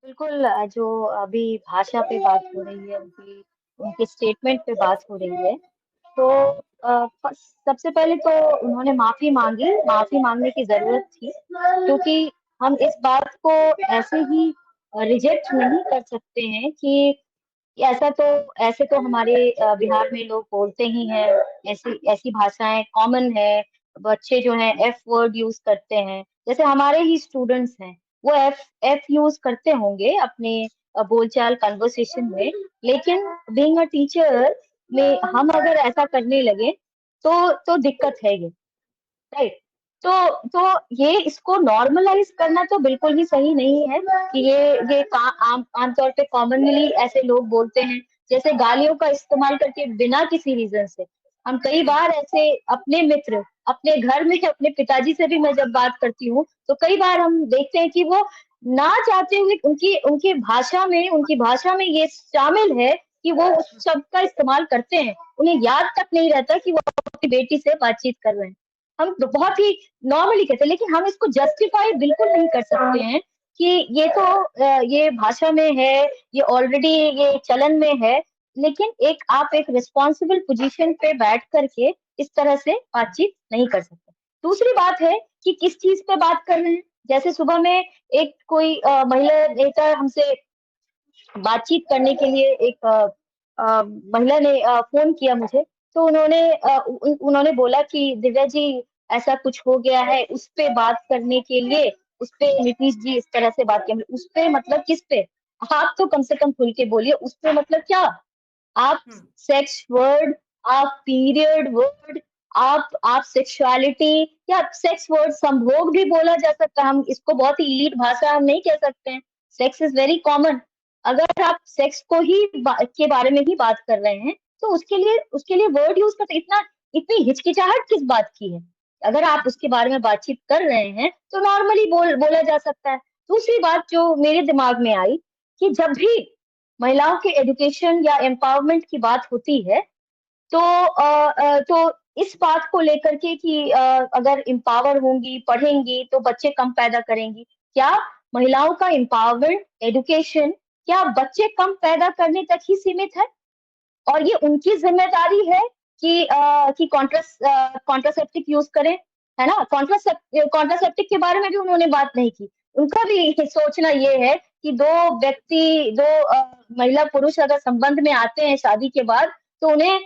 बिल्कुल जो अभी भाषा पे बात हो रही है, उनकी उनके स्टेटमेंट पे बात हो रही है, तो सबसे पहले तो उन्होंने माफी मांगी। माफी मांगने की जरूरत थी, क्योंकि हम इस बात को ऐसे ही रिजेक्ट नहीं कर सकते हैं कि ऐसा तो ऐसे तो हमारे बिहार में लोग बोलते ही हैं। ऐसी ऐसी भाषाएं कॉमन है। बच्चे जो हैं एफ वर्ड यूज करते हैं, जैसे हमारे ही स्टूडेंट्स हैं, वो एफ एफ यूज करते होंगे अपने बोलचाल कन्वर्सेशन में। लेकिन बीइंग अ टीचर में हम अगर ऐसा करने लगे तो दिक्कत है ये, राइट। तो ये इसको नॉर्मलाइज करना तो बिल्कुल भी सही नहीं है कि आमतौर पे कॉमनली ऐसे लोग बोलते हैं, जैसे गालियों का इस्तेमाल करके बिना किसी रीजन से। हम कई बार ऐसे अपने मित्र, अपने घर में अपने पिताजी से भी मैं जब बात करती हूँ, तो कई बार हम देखते हैं कि वो ना चाहते हुए उनकी उनकी भाषा में ये शामिल है कि वो उस शब्द का इस्तेमाल करते हैं। उन्हें याद तक नहीं रहता कि वो अपनी बेटी से बातचीत कर रहे हैं। हम बहुत ही नॉर्मली कहते हैं, लेकिन हम इसको जस्टिफाई बिल्कुल नहीं कर सकते हैं कि ये तो ये भाषा में है, ये ऑलरेडी ये चलन में है। लेकिन आप एक रिस्पॉन्सिबल पोजीशन पे बैठ करके इस तरह से बातचीत नहीं कर सकते। दूसरी बात है कि किस चीज पे बात कर रहे हैं। जैसे सुबह में एक कोई महिला नेता हमसे बातचीत करने के लिए एक महिला ने फोन किया मुझे। तो उन्होंने बोला कि दिव्या जी, ऐसा कुछ हो गया है, उस पे बात करने के लिए, उस पे नीतीश जी इस तरह से बात करेंगे। उस पे मतलब किस पे? आप तो कम से कम खुल के बोलिए, उस पे मतलब क्या? आप हम्म। सेक्स वर्ड, आप पीरियड वर्ड, आप सेक्सुअलिटी, या सेक्स वर्ड संभोग भी बोला जा सकता है। हम इसको बहुत ही इलीट भाषा हम नहीं कह सकते हैं। Sex is very common. अगर आप सेक्स को ही के बारे में ही बात कर रहे हैं, तो उसके लिए वर्ड यूज करते, इतनी हिचकिचाहट किस बात की है? अगर आप उसके बारे में बातचीत कर रहे हैं तो नॉर्मली बोला जा सकता है। दूसरी बात जो मेरे दिमाग में आई, कि जब भी महिलाओं के एजुकेशन या एम्पावरमेंट की बात होती है, तो इस बात को लेकर के कि अगर एम्पावर होंगी, पढ़ेंगी, तो बच्चे कम पैदा करेंगी। क्या महिलाओं का एम्पावरमेंट, एजुकेशन, क्या बच्चे कम पैदा करने तक ही सीमित है? और ये उनकी जिम्मेदारी है कि कॉन्ट्रासेप्टिक यूज करें, है ना? कॉन्ट्रासेप्टिक के बारे में भी उन्होंने बात नहीं की। उनका भी सोचना ये है कि दो महिला पुरुष अगर संबंध में आते हैं शादी के बाद, तो उन्हें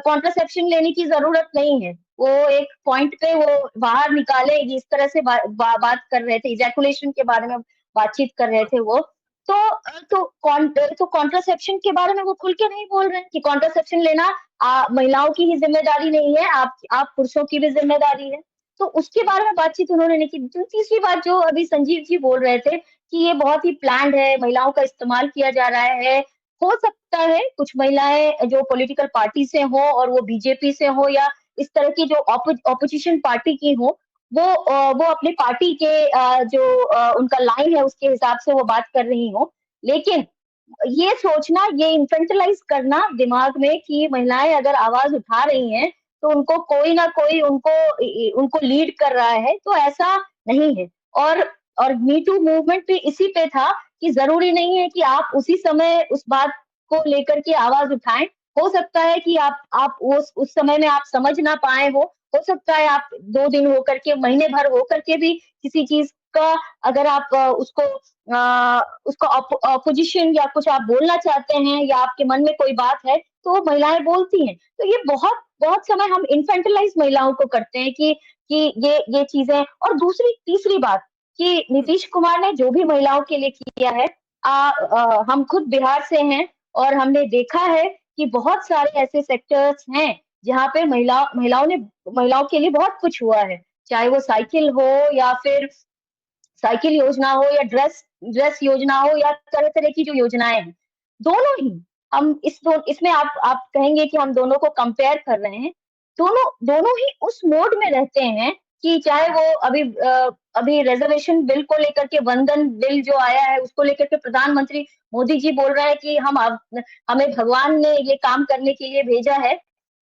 कॉन्ट्रासेप्शन लेने की जरूरत नहीं है। वो एक पॉइंट पे वो बाहर निकाले, इस तरह से बात कर रहे थे, इजैकुलेशन के बारे में बातचीत कर रहे थे वो। तो कॉन्ट्रासेप्शन के बारे में वो खुल के नहीं बोल रहे हैं कि कॉन्ट्रासेप्शन लेना महिलाओं की ही जिम्मेदारी नहीं है, आप पुरुषों की भी जिम्मेदारी है। तो उसके बारे में बातचीत उन्होंने नहीं की। तीसरी बात जो अभी संजीव जी बोल रहे थे कि ये बहुत ही प्लान्ड है, महिलाओं का इस्तेमाल किया जा रहा है। हो सकता है कुछ महिलाएं जो पॉलिटिकल पार्टी से हो, और वो बीजेपी से हो, या इस तरह की जो ऑपोजिशन पार्टी की हो, वो अपने पार्टी के जो उनका लाइन है उसके हिसाब से वो बात कर रही हो। लेकिन ये सोचना, ये इंफेंटलाइज करना दिमाग में कि महिलाएं अगर आवाज उठा रही हैं, तो उनको कोई ना कोई उनको लीड कर रहा है, तो ऐसा नहीं है। और और मी टू मूवमेंट भी इसी पे था कि जरूरी नहीं है कि आप उसी समय उस बात को लेकर के आवाज उठाएं। हो सकता है कि आप उस समय में आप समझ ना पाए हो सकता है आप 2 दिन होकर के, महीने भर होकर के भी किसी चीज का, अगर आप उसका ऑपोजिशन या कुछ आप बोलना चाहते हैं, या आपके मन में कोई बात है, तो महिलाएं बोलती हैं। तो ये बहुत बहुत समय हम इन्फेंटलाइज महिलाओं को करते हैं कि ये चीजें। और दूसरी तीसरी बात कि नीतीश कुमार ने जो भी महिलाओं के लिए किया है, हम खुद बिहार से हैं, और हमने देखा है कि बहुत सारे ऐसे सेक्टर्स हैं जहाँ पे महिलाओं के लिए बहुत कुछ हुआ है। चाहे वो साइकिल हो, या फिर साइकिल योजना हो, या ड्रेस ड्रेस योजना हो, या तरह तरह की जो योजनाएं हैं, दोनों ही। इसमें आप कहेंगे कि हम दोनों को कंपेयर कर रहे हैं। दोनों दोनों ही उस मोड में रहते हैं कि चाहे वो अभी रिजर्वेशन बिल को लेकर के, वंदन बिल जो आया है उसको लेकर के प्रधानमंत्री मोदी जी बोल रहे हैं कि हमें भगवान ने ये काम करने के लिए भेजा है।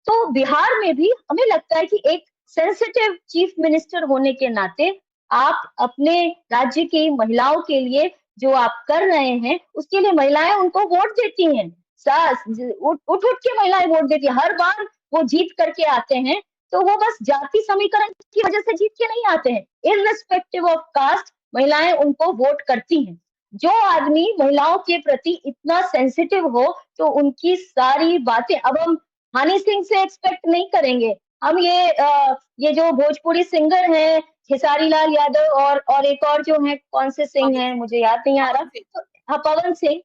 तो बिहार में भी हमें लगता है कि एक सेंसिटिव चीफ मिनिस्टर होने के नाते आप अपने राज्य की महिलाओं के लिए जो आप कर रहे हैं, उसके लिए महिलाएँ उनको वोट देती हैं। सास ज उठ-उठ के महिलाएँ वोट देती हैं। हर बार वो जीत करके आते हैं, तो वो बस जाति समीकरण की वजह से जीत के नहीं आते हैं। इर्रेस्पेक्टिव ऑफ कास्ट महिलाएँ उनको वोट करती हैं। जो आदमी महिलाओं के प्रति इतना सेंसिटिव हो, तो उनकी सारी बातें अब हम हनी सिंह से एक्सपेक्ट नहीं करेंगे। हम ये जो भोजपुरी सिंगर हैं, खेसारी लाल यादव और एक और जो हैं, कौन से सिंह पवन हैं, सिंह, मुझे याद नहीं आ रहा। पवन सिंह। तो हाँ, पवन सिंह,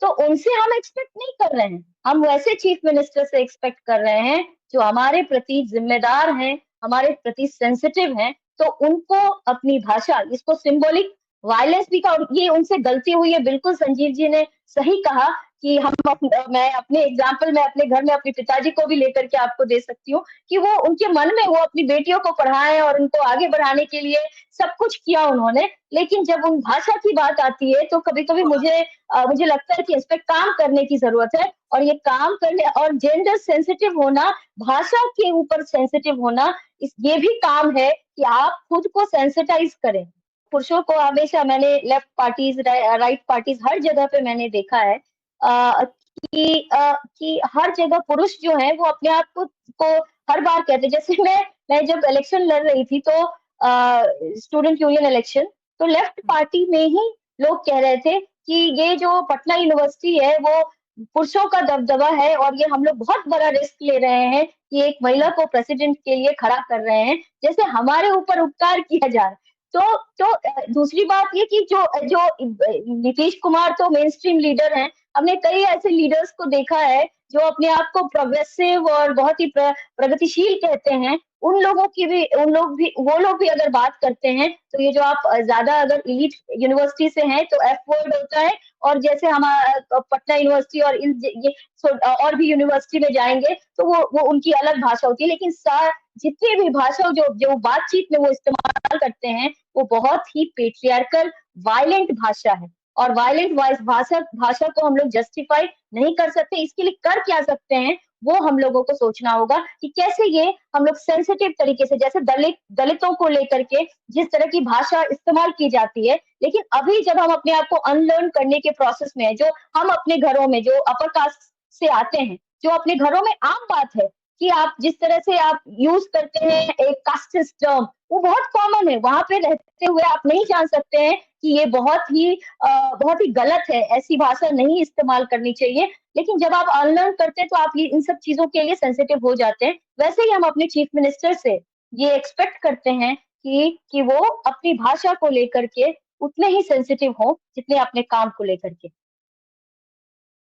तो उनसे हम एक्सपेक्ट नहीं कर रहे हैं। हम वैसे चीफ मिनिस्टर से एक्सपेक्ट कर रहे हैं, जो हमारे प्रति ज़िम्मेदार हैं, हमारे प्रति सेंसिटिव हैं, तो उनको अपनी भाषा, इसको सिंबॉलिक वायलेंस भी का ये उनसे गलती हुई है, बिल्कुल संजीव जी ने सही कहा कि मैं अपने एग्ज़ाम्पल में अपने घर में अपने पिताजी को भी लेकर के आपको दे सकती हूँ, कि वो उनके मन में वो अपनी बेटियों को पढ़ाएँ और उनको आगे बढ़ाने के लिए सब कुछ किया उन्होंने। लेकिन जब उन भाषा की बात आती है, तो कभी-कभी मुझे लगता है कि इस पे काम करने की ज़रूरत है और ये काम करने और जेंडर सेंसिटिव होना, भाषा के ऊपर सेंसिटिव होना, ये भी काम है कि आप खुद को सेंसिटाइज़ करें। पुरुषों को हमेशा मैंने लेफ्ट पार्टीज़, राइट पार्टीज़ हर जगह पे मैंने देखा है कि हर जगह पुरुष जो हैं वो अपने आप को हर बार कहते हैं, जैसे मैं जब इलेक्शन लड़ रही थी तो स्टूडेंट यूनियन इलेक्शन, तो लेफ्ट पार्टी में ही लोग कह रहे थे कि ये जो पटना यूनिवर्सिटी है वो पुरुषों का दबदबा है और ये हम लोग बहुत बड़ा रिस्क ले रहे हैं कि एक महिला को प्रेसिडेंट के लिए खड़ा कर रहे हैं, जैसे हमारे ऊपर उपकार किया जा रहा है। दूसरी बात ये कि जो जो नीतीश कुमार तो मेन स्ट्रीम लीडर हैं, हमने कई ऐसे लीडर्स को देखा है जो अपने आप को प्रोग्रेसिव और बहुत ही प्रगतिशील कहते हैं। वो लोग भी अगर बात करते हैं, तो ये जो आप ज़्यादा अगर एलीट यूनिवर्सिटी से हैं, तो एफ वर्ड होता है और जैसे पटना यूनिवर्सिटी और और भी यूनिवर्सिटी में जाएँगे, तो वो उनकी अलग भाषा होती है। लेकिन जितनी भी भाषा जो जो बातचीत में वो इस्तेमाल करते हैं, वो बहुत ही पैट्रियार्कल, वायलेंट भाषा है और वायलेंट भाषा भाषा को हम लोग जस्टिफाई नहीं कर सकते। इसके लिए कर क्या सकते हैं, वो हम लोगों को सोचना होगा कि कैसे ये हम लोग सेंसिटिव तरीके से, जैसे दलितों को लेकर के जिस तरह की भाषा इस्तेमाल की जाती है, लेकिन अभी जब हम अपने आप को अनलर्न करने के प्रोसेस में हैं, जो हम अपने घरों में जो अपर कास्ट से आते हैं, जो अपने घरों में आम बात है कि आप जिस तरह से आप यूज़ करते हैं एक कास्टिस्ट टर्म, वो बहुत कॉमन है। वहाँ पे रहते हुए आप नहीं जान सकते हैं कि ये बहुत ही गलत है, ऐसी भाषा नहीं इस्तेमाल करनी चाहिए। लेकिन जब आप अनलर्न करते हैं, तो आप ये इन सब चीज़ों के लिए सेंसिटिव हो जाते हैं। वैसे ही हम अपने चीफ मिनिस्टर से ये एक्सपेक्ट करते हैं कि वो अपनी भाषा को लेकर के उतने ही सेंसिटिव हों, जितने अपने काम को लेकर के।